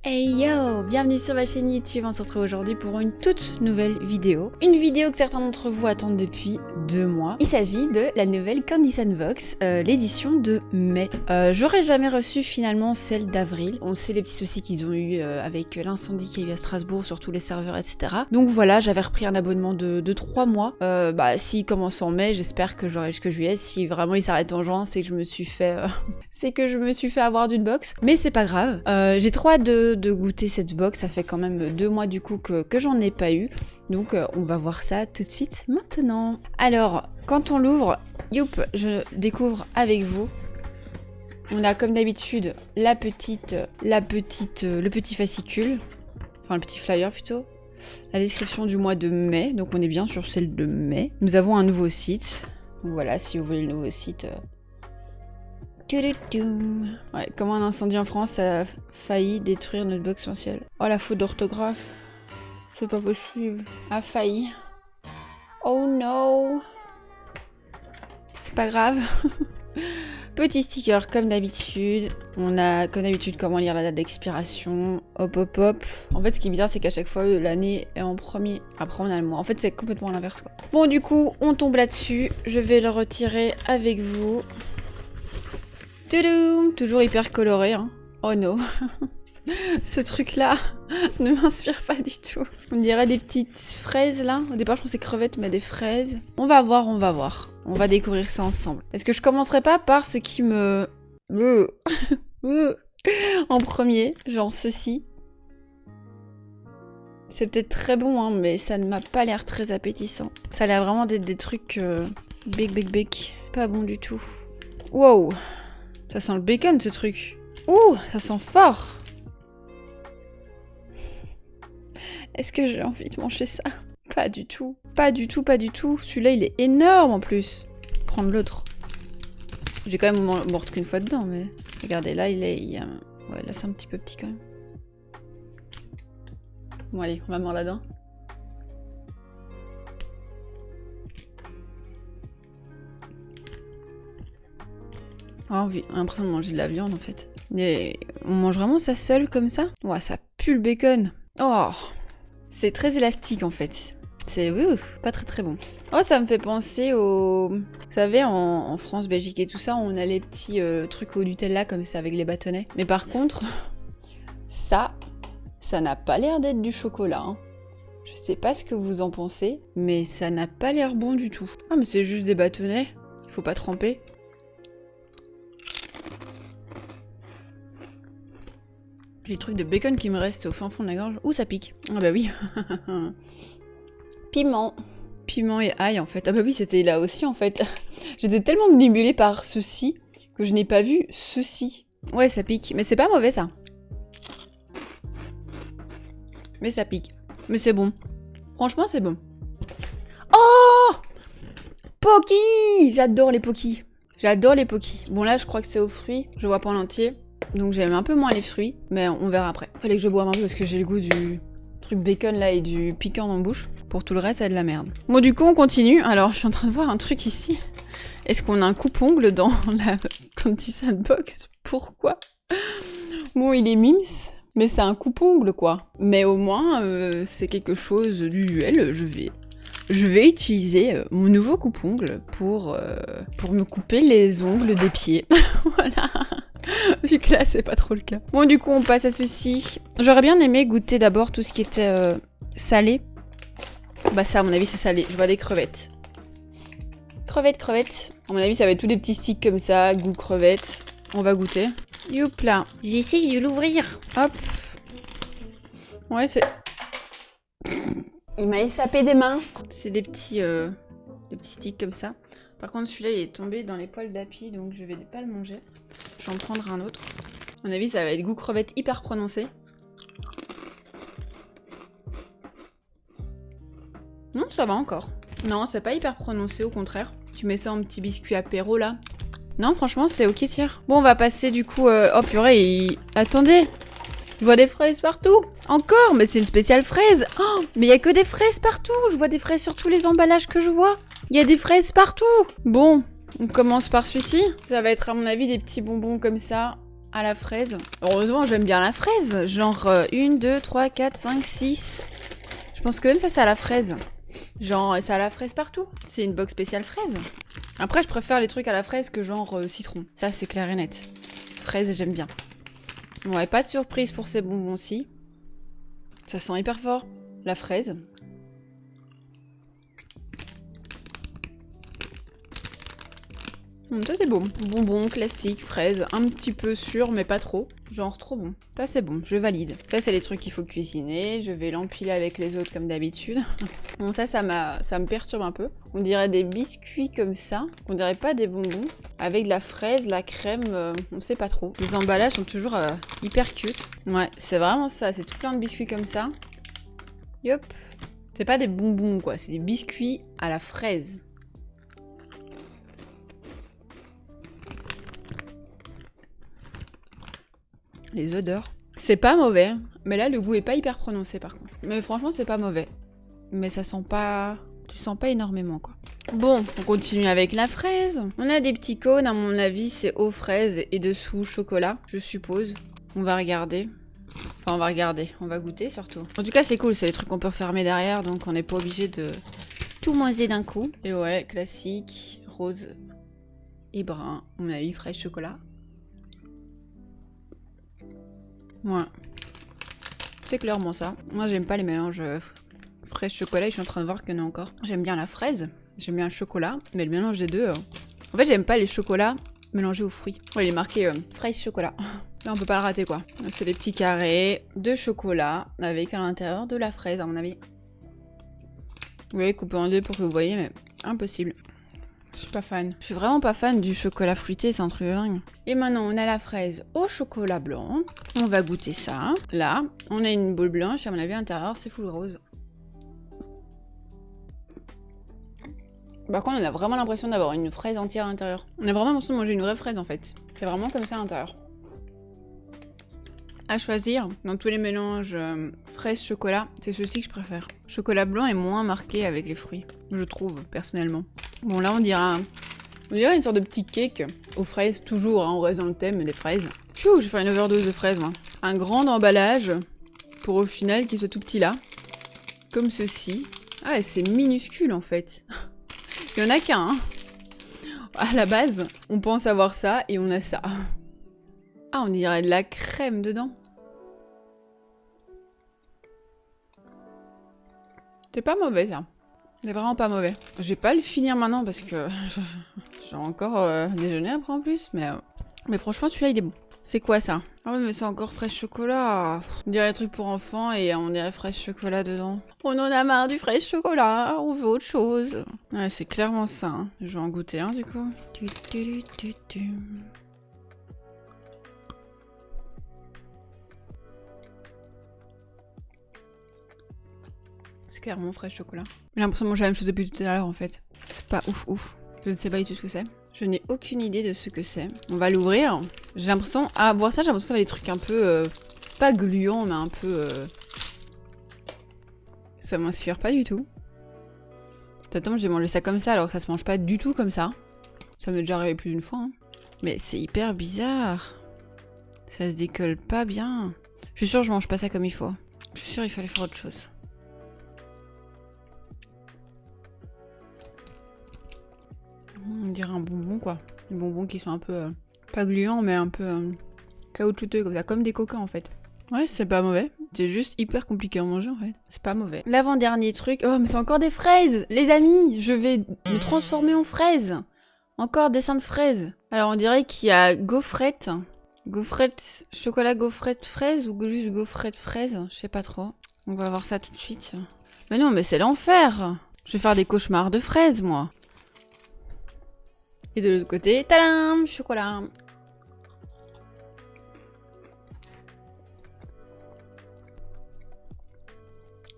Hey yo, bienvenue sur ma chaîne YouTube, on se retrouve aujourd'hui pour une toute nouvelle vidéo. Une vidéo que certains d'entre vous attendent depuis 2 mois. Il s'agit de la nouvelle Candy Sandbox, l'édition de mai. J'aurais jamais reçu finalement celle d'avril. On sait les petits soucis qu'ils ont eu avec l'incendie qu'il y a eu à Strasbourg sur tous les serveurs, etc. Donc voilà, j'avais repris un abonnement de 3 mois. S'il commence en mai, j'espère que j'aurai jusque juillet. Si vraiment il s'arrête en juin, c'est que je me suis fait... c'est que je me suis fait avoir d'une box. Mais c'est pas grave. J'ai trop hâte de goûter cette box, ça fait quand même 2 mois du coup que j'en ai pas eu, donc on va voir ça tout de suite maintenant. Alors, quand on l'ouvre, youp, je découvre avec vous. On a comme d'habitude le petit fascicule, enfin le petit flyer plutôt, la description du mois de mai, donc on est bien sur celle de mai. Nous avons un nouveau site, donc voilà, si vous voulez le nouveau site... Ouais, comment un incendie en France a failli détruire notre box essentielle. Oh, la faute d'orthographe. C'est pas possible. A failli. Oh no. C'est pas grave. Petit sticker comme d'habitude. On a comme d'habitude comment lire la date d'expiration. Hop hop hop. En fait ce qui est bizarre c'est qu'à chaque fois l'année est en premier. Après on a le mois. En fait c'est complètement l'inverse quoi. Bon du coup on tombe là-dessus. Je vais le retirer avec vous. Toudoum, toujours hyper coloré, hein. Oh no. Ce truc-là ne m'inspire pas du tout. On dirait des petites fraises, là. Au départ, je pensais crevettes, mais des fraises. On va voir, on va voir. On va découvrir ça ensemble. Est-ce que je commencerai pas par ce qui me... en premier, genre ceci. C'est peut-être très bon, hein, mais ça ne m'a pas l'air très appétissant. Ça a l'air vraiment d'être des trucs big. Pas bon du tout. Wow. Ça sent le bacon, ce truc. Ouh, ça sent fort. Est-ce que j'ai envie de manger ça? Pas du tout. Pas du tout, pas du tout. Celui-là, il est énorme en plus. Prendre l'autre. J'ai quand même morte qu'une fois dedans, mais... Regardez, là, ouais, là, c'est un petit peu petit quand même. Bon, allez, on va mordre là-dedans. Ah, on a l'impression de manger de la viande en fait. Et on mange vraiment ça seul comme ça? Ouais, ça pue le bacon. Oh, c'est très élastique en fait. C'est pas très bon. Oh, ça me fait penser au... Vous savez, en France, Belgique et tout ça, on a les petits trucs au Nutella comme ça avec les bâtonnets. Mais par contre, ça n'a pas l'air d'être du chocolat. Hein. Je sais pas ce que vous en pensez, mais ça n'a pas l'air bon du tout. Ah, mais c'est juste des bâtonnets. Il faut pas tremper. Les trucs de bacon qui me restent au fin fond de la gorge. Ouh, ça pique. Ah bah oui. Piment. Piment et ail, en fait. Ah bah oui, c'était là aussi, en fait. J'étais tellement obnubilée par ceci que je n'ai pas vu ceci. Ouais, ça pique. Mais c'est pas mauvais, ça. Mais ça pique. Mais c'est bon. Franchement, c'est bon. Oh! Poki! J'adore les Poki. J'adore les Poki. Bon, là, je crois que c'est aux fruits. Je vois pas en entier. Donc j'aime un peu moins les fruits, mais on verra après. Fallait que je boive un peu parce que j'ai le goût du truc bacon là et du piquant dans la bouche. Pour tout le reste, c'est de la merde. Bon du coup on continue. Alors je suis en train de voir un truc ici. Est-ce qu'on a un coupe-ongle dans la Candy Sandbox? Pourquoi? Bon il est mims, mais c'est un coupe-ongle quoi. Mais au moins c'est quelque chose d'usuel. Je vais utiliser mon nouveau coupe-ongle pour me couper les ongles des pieds. Voilà. Vu que là, c'est pas trop le cas. Bon, du coup, on passe à ceci. J'aurais bien aimé goûter d'abord tout ce qui était salé. Bah ça, à mon avis, c'est salé. Je vois des crevettes. Crevettes. À mon avis, ça va être tous des petits sticks comme ça, goût crevettes. On va goûter. Youp là. J'essaye de l'ouvrir. Hop. Ouais, c'est... Il m'a échappé des mains. C'est des petits sticks comme ça. Par contre, celui-là, il est tombé dans les poils d'Happy, donc je vais pas le manger. Je vais en prendre un autre. À mon avis, ça va être goût crevette hyper prononcé. Non, ça va encore. Non, c'est pas hyper prononcé, au contraire. Tu mets ça en petit biscuit apéro, là. Non, franchement, c'est ok, tiens. Bon, on va passer, du coup... Oh, purée, Attendez! Je vois des fraises partout. Encore, mais c'est une spéciale fraise. Oh, mais il y a que des fraises partout. Je vois des fraises sur tous les emballages que je vois. Il y a des fraises partout. Bon, on commence par celui-ci. Ça va être à mon avis des petits bonbons comme ça. à la fraise. Heureusement, j'aime bien la fraise. Genre 1, 2, 3, 4, 5, 6. Je pense que même ça, c'est à la fraise. Genre, c'est à la fraise partout. C'est une box spéciale fraise. Après, je préfère les trucs à la fraise que genre citron. Ça, c'est clair et net. Fraise, j'aime bien. Ouais, pas de surprise pour ces bonbons-ci. Ça sent hyper fort. La fraise. Ça c'est bon. Bonbon classique, fraise, un petit peu sûr mais pas trop. Genre trop bon. Ça c'est bon, je valide. Ça c'est les trucs qu'il faut cuisiner. Je vais l'empiler avec les autres comme d'habitude. Bon ça me perturbe un peu. On dirait des biscuits comme ça. On dirait pas des bonbons. Avec de la fraise, la crème, on sait pas trop. Les emballages sont toujours hyper cute. Ouais, c'est vraiment ça. C'est tout plein de biscuits comme ça. Yop. C'est pas des bonbons quoi, c'est des biscuits à la fraise. Les odeurs. C'est pas mauvais, mais là le goût est pas hyper prononcé par contre. Mais franchement c'est pas mauvais. Mais ça sent pas... Tu sens pas énormément quoi. Bon, on continue avec la fraise. On a des petits cônes, à mon avis c'est aux fraises et dessous chocolat, je suppose. On va regarder. Enfin on va regarder, on va goûter surtout. En tout cas c'est cool, c'est les trucs qu'on peut refermer derrière, donc on n'est pas obligé de tout manger d'un coup. Et ouais, classique, rose et brun. On a eu fraise chocolat. Ouais. C'est clairement ça. Moi j'aime pas les mélanges fraise chocolat, je suis en train de voir qu'il y en a encore. J'aime bien la fraise, j'aime bien le chocolat, mais le mélange des deux... En fait j'aime pas les chocolats mélangés aux fruits. Ouais, il est marqué fraise chocolat. Là on peut pas le rater quoi. C'est des petits carrés de chocolat avec à l'intérieur de la fraise à mon avis. Vous voyez, coupé en deux pour que vous voyez, mais impossible. Je suis pas fan. Je suis vraiment pas fan du chocolat fruité, c'est un truc de dingue. Et maintenant, on a la fraise au chocolat blanc. On va goûter ça. Là, on a une boule blanche, à mon avis, à l'intérieur, c'est full rose. Par contre, on a vraiment l'impression d'avoir une fraise entière à l'intérieur. On a vraiment l'impression de manger une vraie fraise, en fait. C'est vraiment comme ça à l'intérieur. À choisir, dans tous les mélanges fraise-chocolat, c'est ceci que je préfère. Chocolat blanc est moins marqué avec les fruits, je trouve, personnellement. Bon, là, on dirait une sorte de petit cake aux fraises, toujours, hein, on reste dans le thème des fraises. Chou, j'ai fait une overdose de fraises, moi. Un grand emballage, pour au final qu'il soit tout petit là. Comme ceci. Ah, c'est minuscule, en fait. Il y en a qu'un, hein. À la base, on pense avoir ça, et on a ça. Ah, on dirait de la crème dedans. C'est pas mauvais, ça. C'est vraiment pas mauvais. Je vais pas le finir maintenant parce que j'ai encore déjeuné après en plus, mais franchement celui-là il est bon. C'est quoi ça? Ah ouais mais c'est encore fraise chocolat. On dirait un truc pour enfants et on dirait fraise chocolat dedans. On en a marre du fraise chocolat, on veut autre chose. Ouais c'est clairement ça. Hein. Je vais en goûter un du coup. C'est clairement fraise chocolat. J'ai l'impression de manger la même chose depuis tout à l'heure en fait. C'est pas ouf. Je ne sais pas du tout ce que c'est. Je n'ai aucune idée de ce que c'est. On va l'ouvrir. J'ai l'impression... À voir ça, j'ai l'impression que ça va être des trucs un peu... pas gluants, mais un peu... Ça m'inspire pas du tout. Attends, j'ai mangé ça comme ça alors que ça se mange pas du tout comme ça. Ça m'est déjà arrivé plus d'une fois. Hein. Mais c'est hyper bizarre. Ça se décolle pas bien. Je suis sûre que je mange pas ça comme il faut. Je suis sûre qu'il fallait faire autre chose. On dirait un bonbon quoi. Des bonbons qui sont un peu... pas gluants mais un peu caoutchouteux comme ça. Comme des coca en fait. Ouais c'est pas mauvais. C'est juste hyper compliqué à manger en fait. C'est pas mauvais. L'avant-dernier truc... Oh mais c'est encore des fraises. Les amis, je vais me transformer en fraises. Encore des seins de fraises. Alors on dirait qu'il y a gaufrette. Gaufrette... Chocolat gaufrette fraise ou juste gaufrette fraise. Je sais pas trop. On va voir ça tout de suite. Mais non mais c'est l'enfer. Je vais faire des cauchemars de fraises moi. Et de l'autre côté, tadam, chocolat.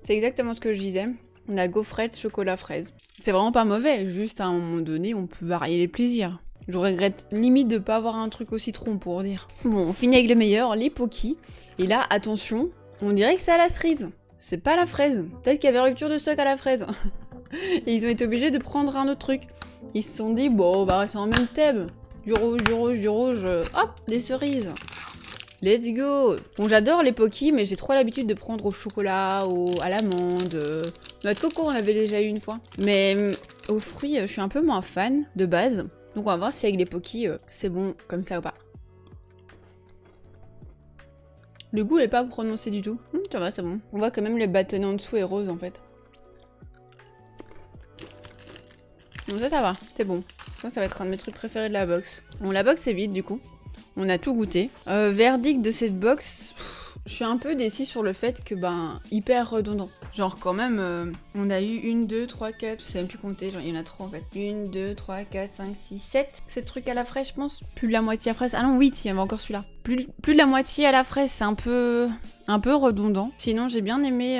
C'est exactement ce que je disais. On a gaufrette, chocolat, fraise. C'est vraiment pas mauvais, juste à un moment donné, on peut varier les plaisirs. Je regrette limite de pas avoir un truc au citron pour dire. Bon, on finit avec le meilleur, les Pocky. Et là, attention, on dirait que c'est à la cerise. C'est pas la fraise. Peut-être qu'il y avait rupture de stock à la fraise. Et ils ont été obligés de prendre un autre truc. Ils se sont dit, bon, bah c'est en même thème. Du rouge, du rouge, du rouge. Hop, des cerises. Let's go. Bon, j'adore les Pocky, mais j'ai trop l'habitude de prendre au chocolat, à l'amande. Notre coco, on avait déjà eu une fois. Mais aux fruits, je suis un peu moins fan de base. Donc on va voir si avec les Pocky, c'est bon comme ça ou pas. Le goût est pas prononcé du tout. Ça va, c'est bon. On voit quand même les bâtonnets en dessous est rose en fait. Donc ça va, c'est bon. Je pense que ça va être un de mes trucs préférés de la box. Bon, la box est vide du coup. On a tout goûté. Verdict de cette box, je suis un peu déçue sur le fait que, hyper redondant. Genre quand même, on a eu 1, 2, 3, 4, je sais même plus compter, genre il y en a 3 en fait. 1, 2, 3, 4, 5, 6, 7. 7 trucs à la fraise, je pense. Plus de la moitié à fraise. Ah non, 8, il y avait encore celui-là. Plus de la moitié à la fraise, c'est un peu redondant. Sinon, j'ai bien aimé...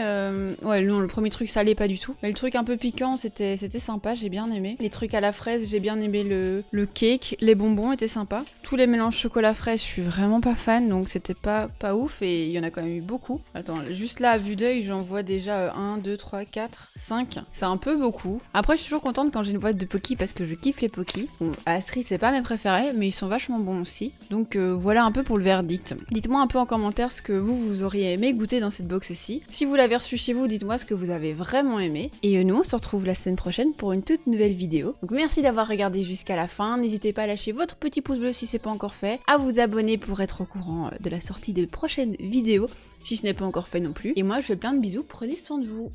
Ouais, non, le premier truc salé, pas du tout. Mais le truc un peu piquant, c'était sympa, j'ai bien aimé. Les trucs à la fraise, j'ai bien aimé le cake. Les bonbons étaient sympas. Tous les mélanges chocolat-fraise, je suis vraiment pas fan, donc c'était pas ouf. Et il y en a quand même eu beaucoup. Attends, juste là, à vue d'œil, j'en vois déjà 1, 2, 3, 4, 5. C'est un peu beaucoup. Après, je suis toujours contente quand j'ai une boîte de Pocky parce que je kiffe les Pocky. Bon, Astrid, c'est pas mes préférés, mais ils sont vachement bons aussi. Donc voilà un peu pour le verdict. Dites-moi un peu en commentaire ce que vous auriez aimé goûter dans cette box-ci. Si vous l'avez reçu chez vous, dites-moi ce que vous avez vraiment aimé. Et nous, on se retrouve la semaine prochaine pour une toute nouvelle vidéo. Donc merci d'avoir regardé jusqu'à la fin. N'hésitez pas à lâcher votre petit pouce bleu si c'est pas encore fait, à vous abonner pour être au courant de la sortie des prochaines vidéos, si ce n'est pas encore fait non plus. Et moi, je fais plein de bisous. Prenez soin de vous.